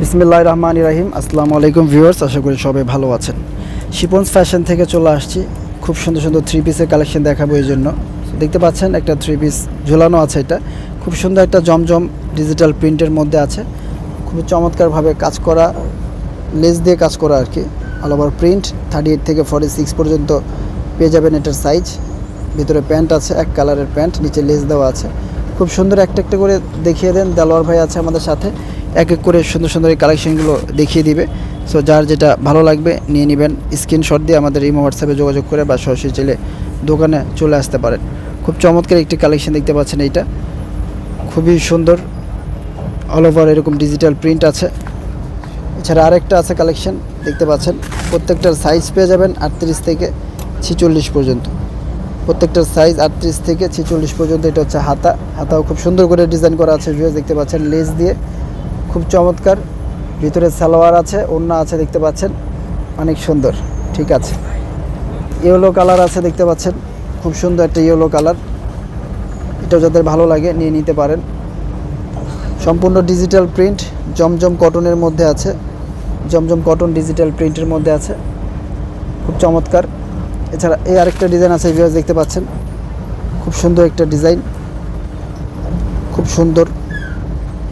বিসমিল্লাহির রহমানির রহিম। আসসালামু আলাইকুম ভিউয়ার্স, আশা করি সবাই ভালো আছেন। শিপন্স ফ্যাশন থেকে চলে আসছি, খুব সুন্দর সুন্দর থ্রি পিসের কালেকশন দেখাবো। এই জন্য দেখতে পাচ্ছেন একটা থ্রি পিস ঝোলানো আছে। এটা খুব সুন্দর একটা জমজম ডিজিটাল প্রিন্টের মধ্যে আছে, খুবই চমৎকারভাবে কাজ করা, লেস দিয়ে কাজ করা আর কি। অল ওভার প্রিন্ট 38 থেকে 46 পর্যন্ত পেয়ে যাবেন এটার সাইজ। ভিতরে প্যান্ট আছে, এক কালারের প্যান্ট, নিচে লেস দেওয়া আছে। খুব সুন্দর একটা একটা করে দেখিয়ে দেন। দেলোয়ার ভাই আছে আমাদের সাথে, এক এক করে সুন্দর সুন্দর এই কালেকশনগুলো দেখিয়ে দিবে। সো যার যেটা ভালো লাগবে নিয়ে নেবেন, স্ক্রিনশট দিয়ে আমাদের ইমো হোয়াটসঅ্যাপে যোগাযোগ করে বা সরাসরি চলে দোকানে চলে আসতে পারেন। খুব চমৎকার একটি কালেকশন দেখতে পাচ্ছেন, এইটা খুবই সুন্দর, অল ওভার এরকম ডিজিটাল প্রিন্ট আছে। এছাড়া আরেকটা আছে কালেকশন দেখতে পাচ্ছেন, প্রত্যেকটার সাইজ পেয়ে যাবেন 38 থেকে 46 পর্যন্ত। প্রত্যেকটার সাইজ 38 থেকে 46 পর্যন্ত। এটা হচ্ছে হাতাও খুব সুন্দর করে ডিজাইন করা আছে, ভিউয়ার্স দেখতে পাচ্ছেন, লেস দিয়ে খুব চমৎকার। ভিতরে সালোয়ার আছে, ওড়না আছে, দেখতে পাচ্ছেন অনেক সুন্দর। ঠিক আছে, ইয়েলো কালার আছে দেখতে পাচ্ছেন, খুব সুন্দর একটা ইয়েলো কালার। এটাও যাদের ভালো লাগে নিয়ে নিতে পারেন। সম্পূর্ণ ডিজিটাল প্রিন্ট, জমজম কটনের মধ্যে আছে, জমজম কটন ডিজিটাল প্রিন্টের মধ্যে আছে, খুব চমৎকার। এছাড়া এই আরেকটা ডিজাইন আছে, ভিউয়ার্স দেখতে পাচ্ছেন, খুব সুন্দর একটা ডিজাইন, খুব সুন্দর।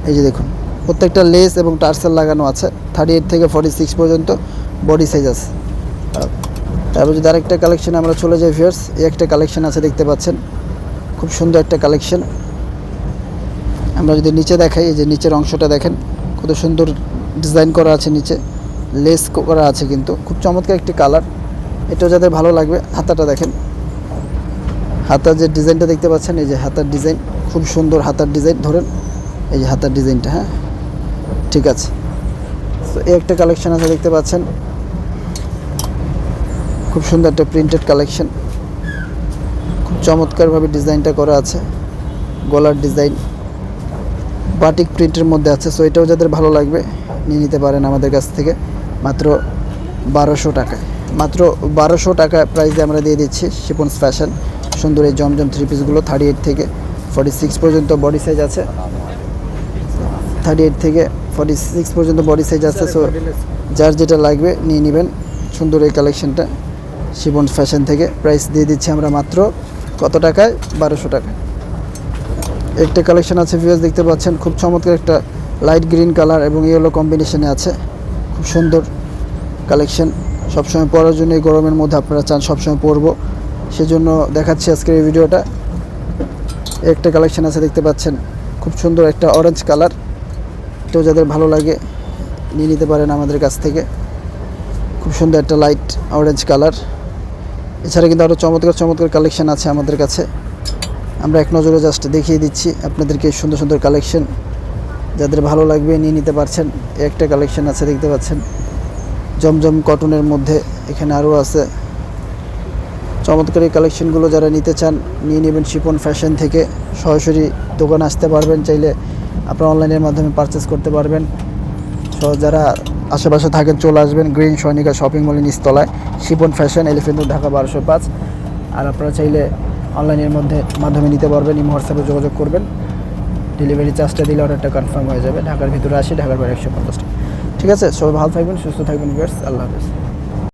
এই যে দেখুন, প্রত্যেকটা লেস এবং টার্সেল লাগানো আছে। 38 থেকে 46 পর্যন্ত বডি সাইজ আছে। তারপর যদি আরেকটা কালেকশন আমরা চলে যাই ভিউয়ার্স, এই একটা কালেকশন আছে দেখতে পাচ্ছেন, খুব সুন্দর একটা কালেকশন। আমরা যদি নিচে দেখাই, এই যে নিচের অংশটা দেখেন, কত সুন্দর ডিজাইন করা আছে, নিচে লেস করা আছে, কিন্তু খুব চমৎকার একটি কালার। এটাও যাদের ভালো লাগবে। হাতাটা দেখেন, হাতার যে ডিজাইনটা দেখতে পাচ্ছেন, এই যে হাতার ডিজাইন, খুব সুন্দর হাতার ডিজাইন। ধরেন এই যে হাতার ডিজাইনটা, হ্যাঁ ঠিক আছে। তো এই একটা কালেকশন আছে দেখতে পাচ্ছেন, খুব সুন্দর একটা প্রিন্টেড কালেকশন, খুব চমৎকারভাবে ডিজাইনটা করা আছে। গলার ডিজাইন বাটিক প্রিন্টের মধ্যে আছে। সো এটাও যাদের ভালো লাগবে নিয়ে নিতে পারেন আমাদের কাছ থেকে মাত্র 1200 টাকায়। মাত্র 1200 টাকা প্রাইসে আমরা দিয়ে দিচ্ছি শিপন্স ফ্যাশন। সুন্দর এই জমজম থ্রি পিসগুলো 38 থেকে 46 পর্যন্ত বডি সাইজ আছে। 38 থেকে 46 পর্যন্ত বডি সাইজ আছে। সো যার যেটা লাগবে নিয়ে নেবেন। সুন্দর এই কালেকশনটা শিপন্স ফ্যাশন থেকে প্রাইস দিয়ে দিচ্ছি আমরা মাত্র কত টাকায়? 1200 টাকা। একটা কালেকশন আছে ভিউয়ার্স দেখতে পাচ্ছেন, খুব চমৎকার একটা লাইট গ্রিন কালার এবং ইয়েলো কম্বিনেশনে আছে, খুব সুন্দর কালেকশন। সবসময় পরার জন্য এই গরমের মধ্যে আপনারা চান সবসময় পরবো, সেজন্য দেখাচ্ছি আজকের এই ভিডিওটা। একটা কালেকশন আছে দেখতে পাচ্ছেন, খুব সুন্দর একটা অরেঞ্জ কালার। এটাও যাদের ভালো লাগে নিয়ে নিতে পারেন আমাদের কাছ থেকে। খুব সুন্দর একটা লাইট অরেঞ্জ কালার। এছাড়া কিন্তু আরও চমৎকার চমৎকার কালেকশন আছে আমাদের কাছে। আমরা এক নজরে জাস্ট দেখিয়ে দিচ্ছি আপনাদেরকে সুন্দর সুন্দর কালেকশন। যাদের ভালো লাগবে নিয়ে নিতে পারছেন। একটা কালেকশন আছে দেখতে পাচ্ছেন, জমজম কটনের মধ্যে। এখানে আরও আছে চমৎকার এই কালেকশনগুলো। যারা নিতে চান নিয়ে নেবেন শিপন ফ্যাশন থেকে। সরাসরি দোকানে আসতে পারবেন, চাইলে আপনারা অনলাইনের মাধ্যমে পারচেস করতে পারবেন। যারা আশেপাশে থাকেন চলে আসবেন গ্রিন সৈনিকা শপিং মলের নিচতলায়, Shipon fashion, elephant road, Dhaka 1205। আর আপনারা চাইলে অনলাইনের মাধ্যমে নিতে পারবেন। ইমো হোয়াটসঅ্যাপে যোগাযোগ করবেন, ডেলিভারি চার্জটা দিলে অর্ডারটা কনফার্ম হয়ে যাবে। ঢাকার ভিতরে আসি, ঢাকার বাইরে 150 টাকা। ঠিক আছে, সবাই ভালো থাকবেন, সুস্থ থাকবেন ভিউয়ার্স। আল্লাহ হাফেজ।